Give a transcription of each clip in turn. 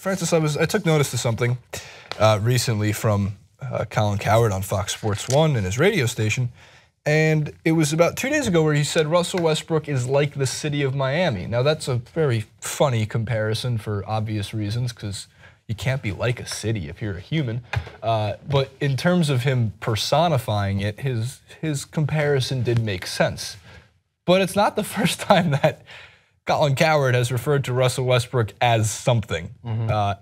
Francis, I took notice to something recently from Colin Cowherd on Fox Sports 1 and his radio station, and it was about 2 days ago where he said Russell Westbrook is like the city of Miami. Now that's a very funny comparison for obvious reasons, because you can't be like a city if you're a human. But in terms of him personifying it, his comparison did make sense. But it's not the first time that Colin Cowherd has referred to Russell Westbrook as something.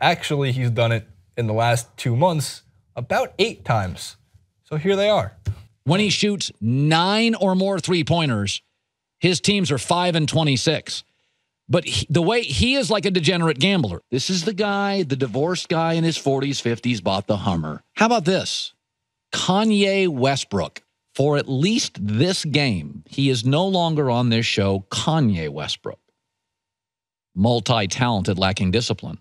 Actually, he's done it in the last 2 months about 8 times. So here they are. When he shoots 9 or more three-pointers, his teams are 5-26. But the way he is like a degenerate gambler. This is the guy, the divorced guy in his 40s, 50s, bought the Hummer. How about this? Kanye Westbrook. For at least this game, he is no longer on this show, Kanye Westbrook. Multi-talented, lacking discipline.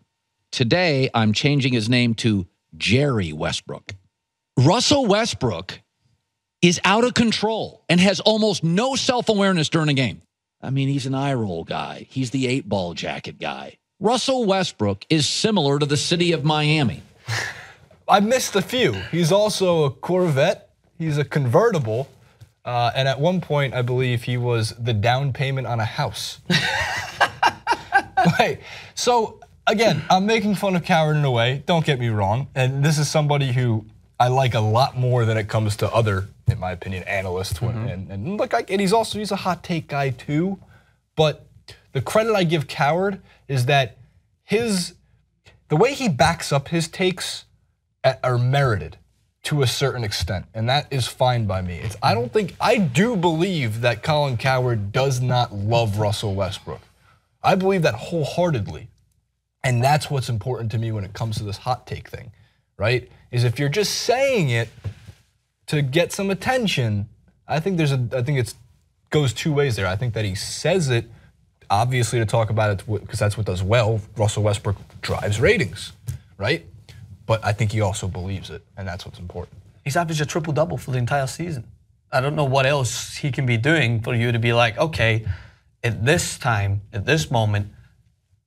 Today, I'm changing his name to Jerry Westbrook. Russell Westbrook is out of control and has almost no self-awareness during a game. I mean, he's an eye roll guy. He's the 8-ball jacket guy. Russell Westbrook is similar to the city of Miami. I missed a few. He's also a Corvette. He's a convertible. And at one point, I believe he was the down payment on a house. Right. So again, I'm making fun of Cowherd in a way. Don't get me wrong. And this is somebody who I like a lot more than it comes to other, in my opinion, analysts. And look, and he's a hot take guy too. But the credit I give Cowherd is that the way he backs up his takes are merited to a certain extent, and that is fine by me. I do believe that Colin Cowherd does not love Russell Westbrook. I believe that wholeheartedly. And that's what's important to me when it comes to this hot take thing, right? Is if you're just saying it to get some attention, I think it goes 2 ways there. I think that he says it obviously to talk about it because that's what does well. Russell Westbrook drives ratings, right? But I think he also believes it, and that's what's important. He's averaged a triple-double for the entire season. I don't know what else he can be doing for you to be like, okay, at this time, at this moment,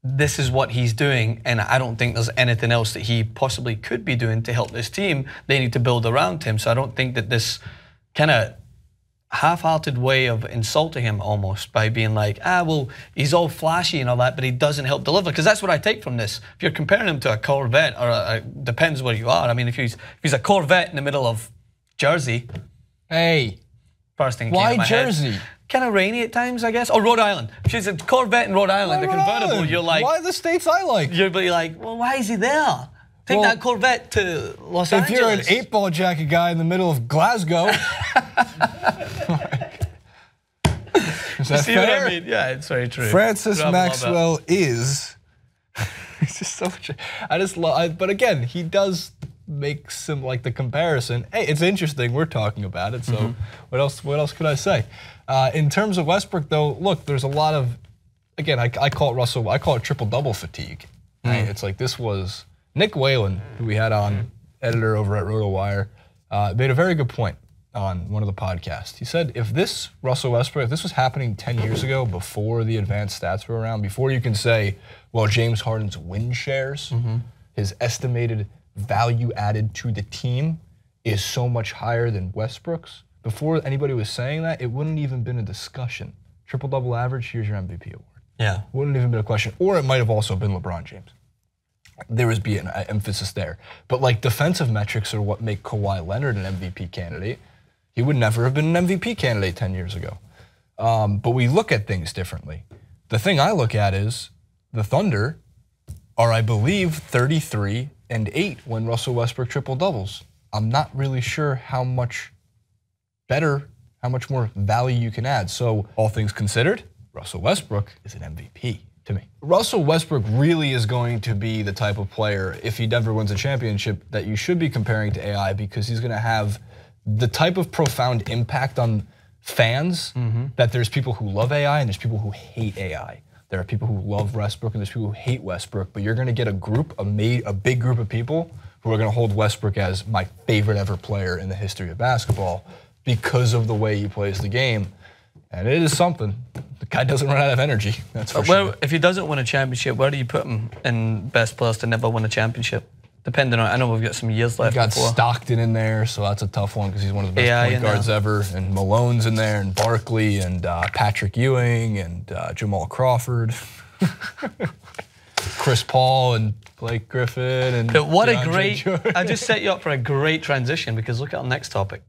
this is what he's doing, and I don't think there's anything else that he possibly could be doing to help this team. They need to build around him, so I don't think that this kind of half-hearted way of insulting him almost by being like, well, he's all flashy and all that, but he doesn't help deliver. Because that's what I take from this. If you're comparing him to a Corvette, or depends where you are. I mean, if he's a Corvette in the middle of Jersey. Hey, first thing why Jersey? Kind of rainy at times, I guess. Or Rhode Island. If she's a Corvette in Rhode Island, the convertible, you're like, why the states I like? You'll be like, well, why is he there? Take that Corvette to Los Angeles. If you're an 8-ball jacket guy in the middle of Glasgow. Is that See fair? what I mean? Yeah, it's very true. Francis Maxwell is. It's just so much. I just love. But again, he does make some like the comparison. Hey, it's interesting. We're talking about it. So what else? What else could I say? In terms of Westbrook, though, look, there's a lot of. Again, I call it I call it triple-double fatigue. Right? It's like this was Nick Whalen, who we had on, editor over at RotoWire, made a very good point on one of the podcasts. He said, if this Russell Westbrook, if this was happening 10 years ago, before the advanced stats were around, before you can say, well, James Harden's win shares, his estimated value added to the team is so much higher than Westbrook's, before anybody was saying that, it wouldn't even been a discussion. Triple-double average, here's your MVP award. Yeah. Wouldn't even been a question. Or it might have also been LeBron James. There was an emphasis there. But like defensive metrics are what make Kawhi Leonard an MVP candidate. He would never have been an MVP candidate 10 years ago. But we look at things differently. The thing I look at is the Thunder are, I believe, 33-8 when Russell Westbrook triple-doubles. I'm not really sure how much better, how much more value you can add. So all things considered, Russell Westbrook is an MVP to me. Russell Westbrook really is going to be the type of player, if he never wins a championship, that you should be comparing to AI, because he's going to have the type of profound impact on fans that there's people who love AI and there's people who hate AI. There are people who love Westbrook and there's people who hate Westbrook, but you're going to get a big group of people who are going to hold Westbrook as my favorite ever player in the history of basketball because of the way he plays the game. And it is something. The guy doesn't run out of energy, that's for sure. If he doesn't win a championship, where do you put him in best players to never win a championship? Depending on, I know we've got some years left. You got before. Stockton in there, so that's a tough one because he's one of the best point guards ever. And Malone's in there, and Barkley, and Patrick Ewing, and Jamal Crawford. Chris Paul, and Blake Griffin, and But what DeAndre a great, Jordan. I just set you up for a great transition because look at our next topic.